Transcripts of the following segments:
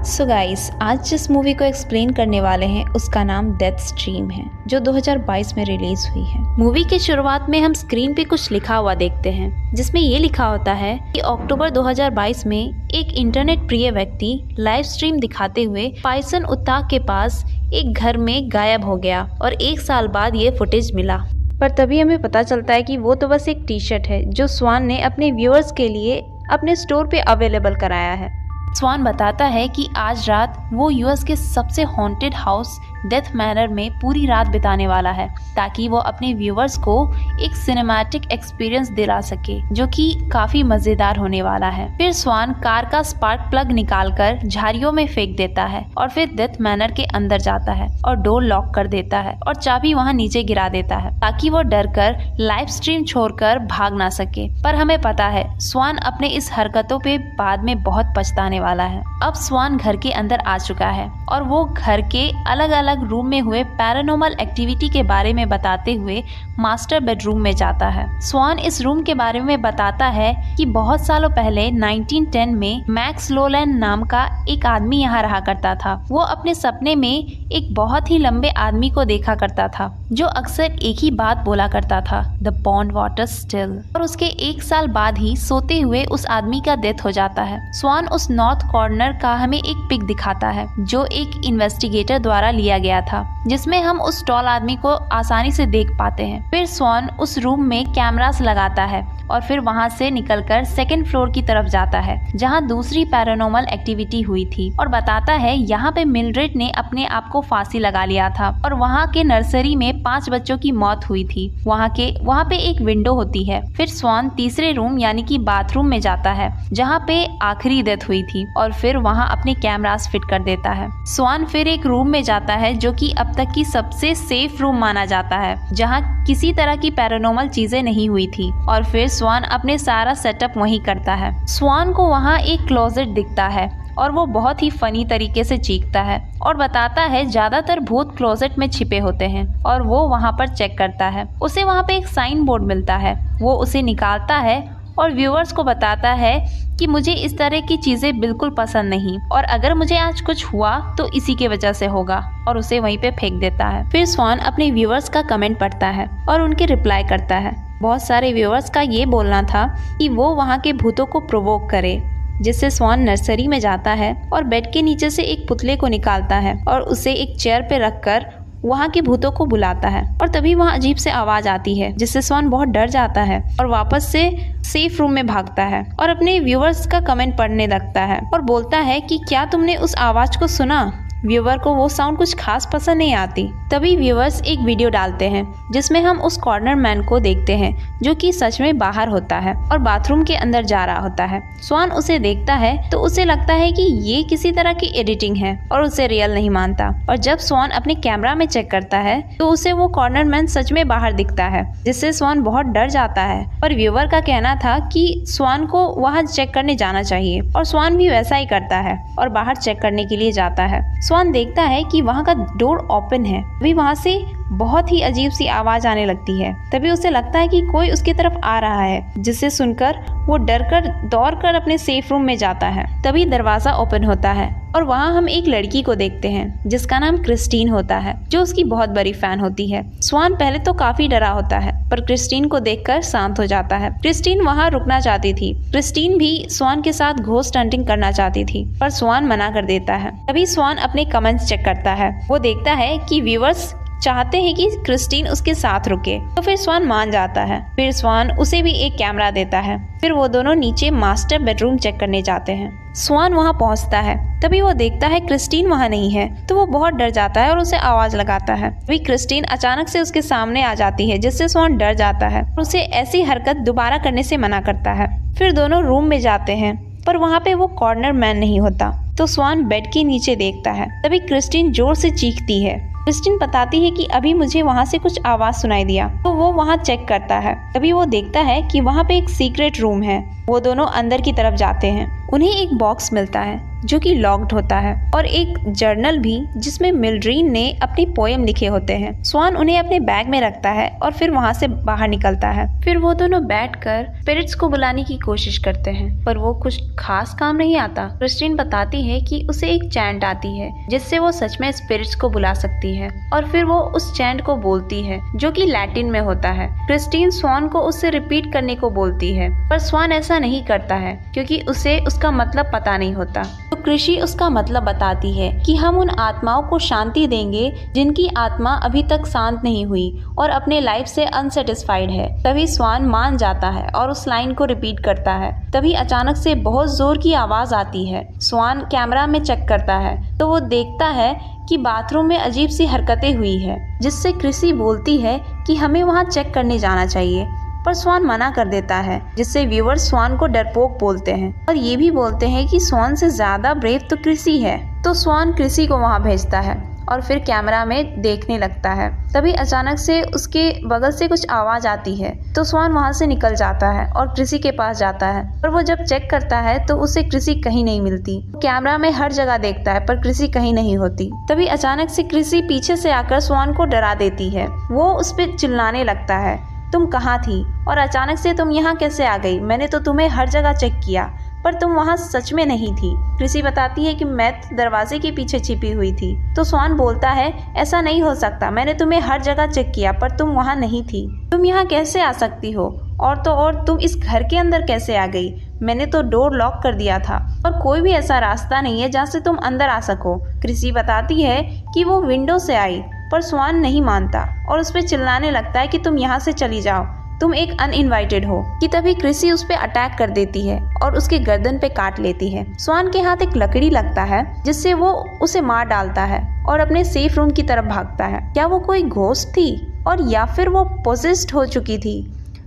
So guys, आज जिस movie को एक्सप्लेन करने वाले हैं उसका नाम डेथ स्ट्रीम है, जो 2022 में रिलीज हुई है। मूवी की शुरुआत में हम स्क्रीन पे कुछ लिखा हुआ देखते हैं, जिसमें ये लिखा होता है कि अक्टूबर 2022 में एक इंटरनेट प्रिय व्यक्ति लाइव स्ट्रीम दिखाते हुए पाइसन उत्ताक के पास एक घर में गायब हो गया और 1 साल बाद ये फुटेज मिला। पर तभी हमें पता चलता है कि वो तो बस एक टी शर्ट है जो स्वान ने अपने व्यूअर्स के लिए अपने स्टोर पे अवेलेबल कराया है। स्वान बताता है कि आज रात वो यूएस के सबसे हॉन्टेड हाउस डेथ मैनर में पूरी रात बिताने वाला है, ताकि वो अपने व्यूअर्स को एक सिनेमैटिक एक्सपीरियंस दिला सके, जो कि काफी मजेदार होने वाला है। फिर स्वान कार का स्पार्क प्लग निकालकर झाड़ियों में फेंक देता है और फिर डेथ मैनर के अंदर जाता है और डोर लॉक कर देता है और चाबी वहाँ नीचे गिरा देता है, ताकि वो डरकर लाइव स्ट्रीम छोड़कर भाग ना सके। पर हमें पता है स्वान अपने इस हरकतों पे बाद में बहुत पछताने वाला है। अब स्वान घर के अंदर आ चुका है और वो घर के अलग अलग रूम में हुए पैरानॉर्मल एक्टिविटी के बारे में बताते हुए मास्टर बेडरूम में जाता है। स्वान इस रूम के बारे में बताता है कि बहुत सालों पहले 1910 में मैक्स लोलैंड नाम का एक आदमी यहाँ रहा करता था। वो अपने सपने में एक बहुत ही लंबे आदमी को देखा करता था, जो अक्सर एक ही बात बोला करता था, द पॉन्ड वाटर स्टिल। और उसके 1 साल बाद ही सोते हुए उस आदमी का डेथ हो जाता है। स्वान उस नॉर्थ कॉर्नर का हमें एक पिक दिखाता है, जो एक इन्वेस्टिगेटर द्वारा लिया गया था, जिसमें हम उस टॉल आदमी को आसानी से देख पाते हैं। फिर स्वान उस रूम में कैमरास लगाता है और फिर वहां से निकलकर 2nd फ्लोर की तरफ जाता है, जहां दूसरी पैरानॉर्मल एक्टिविटी हुई थी, और बताता है यहाँ पे मिल्ड्रेड ने अपने आप को फांसी लगा लिया था और वहाँ के नर्सरी में 5 बच्चों की मौत हुई थी। वहाँ पे एक विंडो होती है। फिर स्वान तीसरे रूम यानी कि बाथरूम में जाता है, जहाँ पे आखिरी डेथ हुई थी, और फिर वहाँ अपने कैमरास फिट कर देता है। स्वान फिर एक रूम में जाता है जो कि अब तक की सबसे सेफ रूम माना जाता है, जहाँ किसी तरह की पैरानॉर्मल चीजें नहीं हुई थी, और फिर स्वान अपने सारा सेटअप वहीं करता है। स्वान को वहाँ एक क्लोजेट दिखता है और वो बहुत ही फनी तरीके से चीखता है और बताता है ज्यादातर भूत क्लोजेट में छिपे होते हैं, और वो वहाँ पर चेक करता है। उसे वहाँ पे एक साइन बोर्ड मिलता है, वो उसे निकालता है और व्यूअर्स को बताता है कि मुझे इस तरह की चीजें बिल्कुल पसंद नहीं, और अगर मुझे आज कुछ हुआ तो इसी के वजह से होगा, और उसे वहीं पे फेंक देता है। फिर स्वान अपने व्यूअर्स का कमेंट पढ़ता है और उनके रिप्लाई करता है। बहुत सारे व्यूअर्स का ये बोलना था कि वो वहाँ के भूतों को प्रोवोक करे, जिससे स्वान नर्सरी में जाता है और बेड के नीचे से एक पुतले को निकालता है और उसे एक चेयर पे रखकर वहाँ के भूतों को बुलाता है। और तभी वहाँ अजीब से आवाज आती है, जिससे स्वान बहुत डर जाता है और वापस से सेफ रूम में भागता है और अपने व्यूअर्स का कमेंट पढ़ने लगता है और बोलता है कि क्या तुमने उस आवाज को सुना? व्यूअर को वो साउंड कुछ खास पसंद नहीं आती। तभी व्यूअर्स एक वीडियो डालते हैं, जिसमें हम उस कॉर्नर मैन को देखते हैं, जो कि सच में बाहर होता है और बाथरूम के अंदर जा रहा होता है। स्वान उसे देखता है तो उसे लगता है कि ये किसी तरह की एडिटिंग है और उसे रियल नहीं मानता। और जब स्वान अपने कैमरा में चेक करता है तो उसे वो कॉर्नर मैन सच में बाहर दिखता है, जिससे स्वान बहुत डर जाता है। पर व्यूअर का कहना था कि स्वान को वहाँ चेक करने जाना चाहिए, और स्वान भी वैसा ही करता है और बाहर चेक करने के लिए जाता है। स्वान देखता है कि वहाँ का डोर ओपन है। अभी वहाँ से बहुत ही अजीब सी आवाज आने लगती है। तभी उसे लगता है कि कोई उसकी तरफ आ रहा है, जिसे सुनकर वो डरकर दौड़कर अपने सेफ रूम में जाता है। तभी दरवाजा ओपन होता है और वहाँ हम एक लड़की को देखते हैं, जिसका नाम क्रिस्टीन होता है, जो उसकी बहुत बड़ी फैन होती है। स्वान पहले तो काफी डरा होता है, पर क्रिस्टीन को देखकर शांत हो जाता है। क्रिस्टीन वहाँ रुकना चाहती थी। क्रिस्टीन भी स्वान के साथ घोस्ट हंटिंग करना चाहती थी, पर स्वान मना कर देता है। तभी स्वान अपने कमेंट्स चेक करता है। वो देखता है कि व्यूअर्स चाहते हैं कि क्रिस्टीन उसके साथ रुके, तो फिर स्वान मान जाता है। फिर स्वान उसे भी एक कैमरा देता है। फिर वो दोनों नीचे मास्टर बेडरूम चेक करने जाते हैं। स्वान वहाँ पहुँचता है, तभी वो देखता है क्रिस्टीन वहाँ नहीं है, तो वो बहुत डर जाता है और उसे आवाज लगाता है। तभी क्रिस्टीन अचानक से उसके सामने आ जाती है, जिससे स्वान डर जाता है और उसे ऐसी हरकत दोबारा करने से मना करता है। फिर दोनों रूम में जाते हैं, पर वहाँ पे वो कॉर्नर मैन नहीं होता, तो स्वान बेड के नीचे देखता है। तभी क्रिस्टीन जोर से चीखती है। क्रिस्टीन बताती है कि अभी मुझे वहाँ से कुछ आवाज सुनाई दिया, तो वो वहाँ चेक करता है। तभी वो देखता है कि वहाँ पे एक सीक्रेट रूम है। वो दोनों अंदर की तरफ जाते हैं उन्हें एक बॉक्स मिलता है जो कि लॉक्ड होता है और एक जर्नल भी जिसमें मिल्ड्रीन ने अपनी पोएम लिखे होते हैं। स्वान उन्हें अपने बैग में रखता है और फिर वहाँ से बाहर निकलता है। फिर वो दोनों बैठकर स्पिरिट्स को बुलाने की कोशिश करते हैं, पर वो कुछ खास काम नहीं आता। क्रिस्टीन बताती है कि उसे एक चैंट आती है जिससे वो सच में स्पिरिट्स को बुला सकती है और फिर वो उस चैंट को बोलती है जो कि लैटिन में होता है। क्रिस्टीन स्वान को उससे रिपीट करने को बोलती है, पर स्वान ऐसा नहीं करता है क्योंकि उसे उसका मतलब पता नहीं होता। तो कृषि उसका मतलब बताती है कि हम उन आत्माओं को शांति देंगे जिनकी आत्मा अभी तक शांत नहीं हुई और अपने लाइफ से अनसेटिस्फाइड है। तभी स्वान मान जाता है और उस लाइन को रिपीट करता है। तभी अचानक से बहुत जोर की आवाज आती है। स्वान कैमरा में चेक करता है तो वो देखता है कि बाथरूम में अजीब सी हरकतें हुई है, जिससे कृषि बोलती है कि हमें वहाँ चेक करने जाना चाहिए, पर स्वान मना कर देता है, जिससे व्यूअर्स स्वान को डरपोक बोलते हैं और ये भी बोलते हैं कि स्वान से ज्यादा ब्रेव तो कृषि है। तो स्वान कृषि को वहाँ भेजता है और फिर कैमरा में देखने लगता है। तभी अचानक से उसके बगल से कुछ आवाज आती है तो स्वान वहाँ से निकल जाता है और कृषि के पास जाता है। पर वो जब चेक करता है तो उसे कृषि कहीं नहीं मिलती। कैमरा में हर जगह देखता है पर कृषि कहीं नहीं होती। तभी अचानक से कृषि पीछे से आकर स्वान को डरा देती है। वो उस पर चिल्लाने लगता है, तुम कहाँ थी और अचानक से तुम यहाँ कैसे आ गई? मैंने तो तुम्हें हर जगह चेक किया पर तुम वहाँ सच में नहीं थी। कृषि बताती है कि मैं दरवाजे के पीछे छिपी हुई थी। तो स्वान बोलता है, ऐसा नहीं हो सकता, मैंने तुम्हें हर जगह चेक किया पर तुम वहाँ नहीं थी। तुम यहाँ कैसे आ सकती हो? और तो और तुम इस घर के अंदर कैसे आ गई? मैंने तो डोर लॉक कर दिया था और कोई भी ऐसा रास्ता नहीं है जहाँ से तुम अंदर आ सको। कृषि बताती है कि वो विंडो से आई, पर स्वान नहीं मानता और उस पर चिल्लाने लगता है कि तुम यहाँ से चली जाओ, तुम एक अनइनवाइटेड हो। कि तभी कृषि उस पे अटैक कर देती है और उसके गर्दन पे काट लेती है। स्वान के हाथ एक लकड़ी लगता है जिससे वो उसे मार डालता है और अपने सेफ रूम की तरफ भागता है। क्या वो कोई घोस्ट थी और या फिर वो पोजेस्ड हो चुकी थी?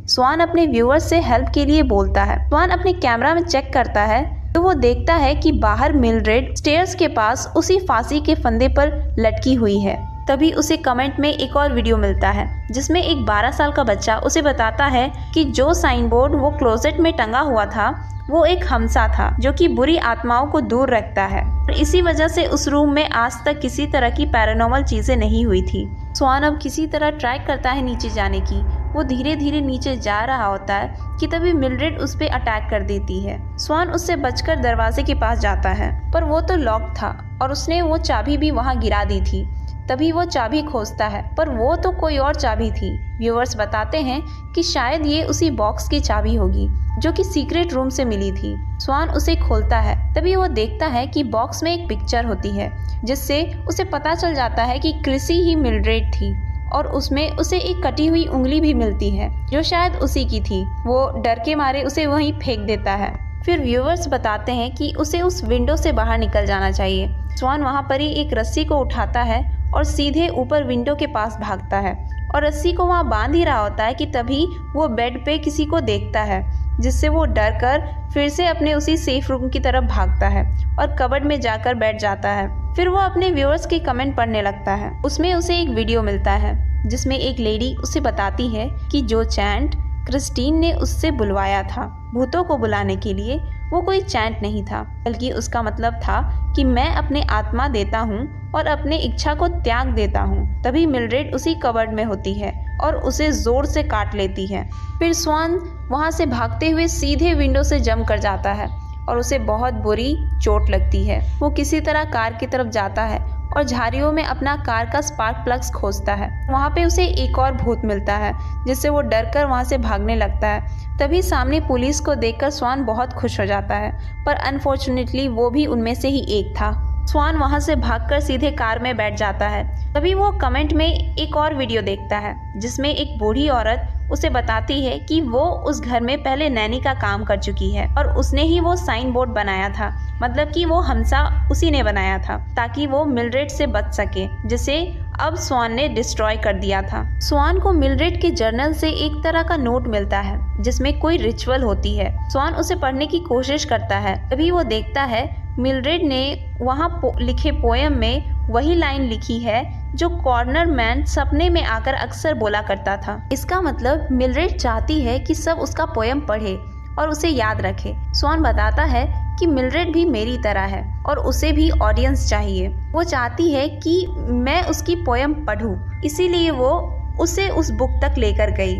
स्वान अपने व्यूअर्स से हेल्प के लिए बोलता है। स्वान अपने कैमरा में चेक करता है तो वो देखता है कि बाहर मिल्ड्रेड स्टेयर्स के पास उसी फांसी के फंदे पर लटकी हुई है। तभी उसे कमेंट में एक और वीडियो मिलता है जिसमें एक 12 साल का बच्चा उसे बताता है कि जो साइन बोर्ड वो क्लोजेट में टंगा हुआ था वो एक हमसा था जो कि बुरी आत्माओं को दूर रखता है। और इसी वजह से उस रूम में आज तक किसी तरह की पैरानॉर्मल चीजें नहीं हुई थी। स्वान अब किसी तरह ट्राई करता है नीचे जाने की। वो धीरे धीरे नीचे जा रहा होता है कि तभी मिल्ड्रेड उस पे अटैक कर देती है। स्वान उससे बचकर दरवाजे के पास जाता है पर वो तो लॉक था और उसने वो चाबी भी वहाँ गिरा दी थी। तभी वो चाबी खोजता है पर वो तो कोई और चाबी थी। व्यूअर्स बताते हैं कि शायद ये उसी बॉक्स की चाबी होगी जो कि सीक्रेट रूम से मिली थी। स्वान उसे खोलता है तभी वो देखता है कि बॉक्स में एक पिक्चर होती है जिससे उसे पता चल जाता है कि कृषि ही मिल्ड्रेड थी और उसमें उसे एक कटी हुई उंगली भी मिलती है जो शायद उसी की थी। वो डर के मारे उसे वहीं फेंक देता है। फिर व्यूअर्स बताते हैं कि उसे उस विंडो से बाहर निकल जाना चाहिए। स्वान वहाँ पर ही एक रस्सी को उठाता है और सीधे ऊपर विंडो के पास भागता है और रस्सी को वहाँ बांध ही रहा होता है कि तभी वो बेड पे किसी को देखता है जिससे वो डर कर फिर से अपने उसी सेफ रूम की तरफ भागता है और कबर्ड में जाकर बैठ जाता है। फिर वो अपने व्यूअर्स के कमेंट पढ़ने लगता है। उसमें उसे एक वीडियो मिलता है जिसमें एक लेडी उसे बताती है कि जो चैंट क्रिस्टीन ने उससे बुलवाया था भूतों को बुलाने के लिए वो कोई चैंट नहीं था बल्कि उसका मतलब था कि मैं अपने आत्मा देता हूँ और अपने इच्छा को त्याग देता हूँ। तभी मिल्ड्रेड उसी कबर्ड में होती है और उसे जोर से काट लेती है। फिर स्वान वहाँ से भागते हुए सीधे विंडो से जंप कर जाता है और उसे बहुत बुरी चोट लगती है। वो किसी तरह कार की तरफ जाता है और झाड़ियों में अपना कार का स्पार्क प्लग्स खोजता है। वहाँ पे उसे एक और भूत मिलता है जिससे वो डरकर वहाँ से भागने लगता है। तभी सामने पुलिस को देखकर स्वान बहुत खुश हो जाता है पर अनफॉर्चुनेटली वो भी उनमें से ही एक था। स्वान वहाँ से भागकर सीधे कार में बैठ जाता है। तभी वो कमेंट में एक और वीडियो देखता है जिसमें एक बूढ़ी औरत उसे बताती है कि वो उस घर में पहले नैनी का काम कर चुकी है और उसने ही वो साइन बोर्ड बनाया था। मतलब कि वो हमसा उसी ने बनाया था ताकि वो मिल्ड्रेड से बच सके, जिसे अब स्वान ने डिस्ट्रॉय कर दिया था। स्वान को मिल्ड्रेड के जर्नल से एक तरह का नोट मिलता है जिसमें कोई रिचुअल होती है। स्वान उसे पढ़ने की कोशिश करता है तभी वो देखता है मिल्ड्रेड ने वहाँ लिखे पोएम में वही लाइन लिखी है जो कॉर्नर मैन सपने में आकर अक्सर बोला करता था। इसका मतलब मिल्ड्रेड चाहती है कि सब उसका पोएम पढ़े और उसे याद रखे। स्वान बताता है कि मिलरेड भी मेरी तरह है और उसे भी ऑडियंस चाहिए। वो चाहती है कि मैं उसकी पोयम पढूं, इसीलिए वो उसे उस बुक तक लेकर गई।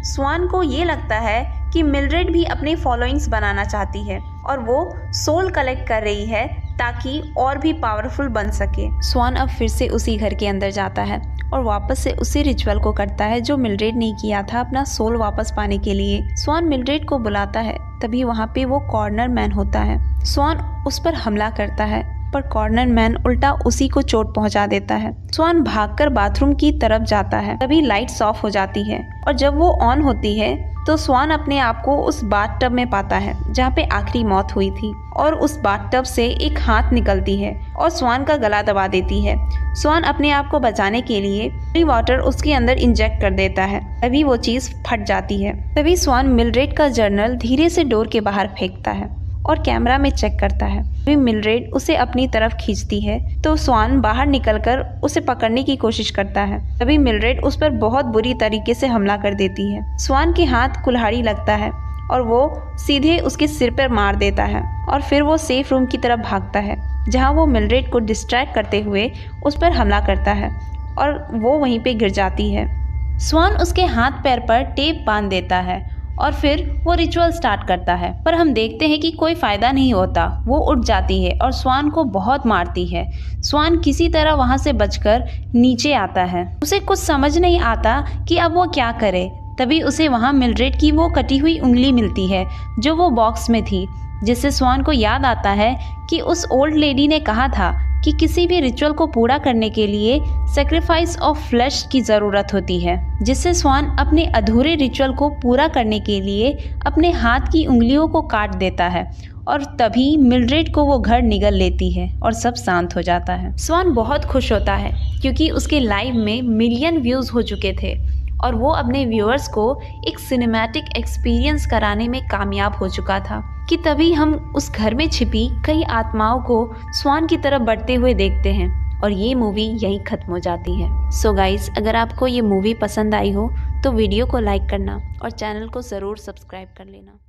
स्वान को ये लगता है कि मिलरेड भी अपने फॉलोइंग्स बनाना चाहती है और वो सोल कलेक्ट कर रही है ताकि और भी पावरफुल बन सके। स्वान अब फिर से उसी घर के अंदर जाता है और वापस से उसी रिचुअल को करता है जो मिलरेड ने किया था अपना सोल वापस पाने के लिए। स्वान मिलरेड को बुलाता है, तभी वहाँ पे वो कॉर्नर मैन होता है। स्वान उस पर हमला करता है पर कॉर्नर मैन उल्टा उसी को चोट पहुंचा देता है। स्वान भागकर बाथरूम की तरफ जाता है, तभी लाइट्स ऑफ हो जाती है और जब वो ऑन होती है तो स्वान अपने आप को उस बाथटब में पाता है जहाँ पे आखिरी मौत हुई थी और उस बाथटब से एक हाथ निकलती है और स्वान का गला दबा देती है। स्वान अपने आप को बचाने के लिए वाटर उसके अंदर इंजेक्ट कर देता है, तभी वो चीज फट जाती है। तभी स्वान मिलरेड का जर्नल धीरे से डोर के बाहर फेंकता है और कैमरा में चेक करता है। तभी मिलरेड उसे अपनी तरफ खींचती है तो स्वान बाहर निकलकर उसे पकड़ने की कोशिश करता है। तभी मिलरेड उस पर बहुत बुरी तरीके से हमला कर देती है। स्वान के हाथ कुल्हाड़ी लगता है और वो सीधे उसके सिर पर मार देता है और फिर वो सेफ रूम की तरफ भागता है जहाँ वो मिलरेड को डिस्ट्रैक्ट करते हुए उस पर हमला करता है और वो वहीं पे गिर जाती है। स्वान उसके हाथ पैर पर टेप बांध देता है और फिर वो रिचुअल स्टार्ट करता है, पर हम देखते हैं कि कोई फायदा नहीं होता। वो उठ जाती है और स्वान को बहुत मारती है। स्वान किसी तरह वहां से बचकर नीचे आता है। उसे कुछ समझ नहीं आता कि अब वो क्या करे। तभी उसे वहां मिलरेड की वो कटी हुई उंगली मिलती है जो वो बॉक्स में थी, जिससे स्वान को याद आता है कि उस ओल्ड लेडी ने कहा था कि किसी भी रिचुअल को पूरा करने के लिए सेक्रीफाइस ऑफ फ्लैश की ज़रूरत होती है, जिससे स्वान अपने अधूरे रिचुअल को पूरा करने के लिए अपने हाथ की उंगलियों को काट देता है और तभी मिलरेड को वो घर निगल लेती है और सब शांत हो जाता है। स्वान बहुत खुश होता है क्योंकि उसके लाइव में मिलियन व्यूज़ हो चुके थे और वो अपने व्यूअर्स को एक सिनेमैटिक एक्सपीरियंस कराने में कामयाब हो चुका था कि तभी हम उस घर में छिपी कई आत्माओं को स्वान की तरफ बढ़ते हुए देखते हैं और ये मूवी यहीं खत्म हो जाती है। सो गाइस, अगर आपको ये मूवी पसंद आई हो तो वीडियो को लाइक करना और चैनल को ज़रूर सब्सक्राइब कर लेना।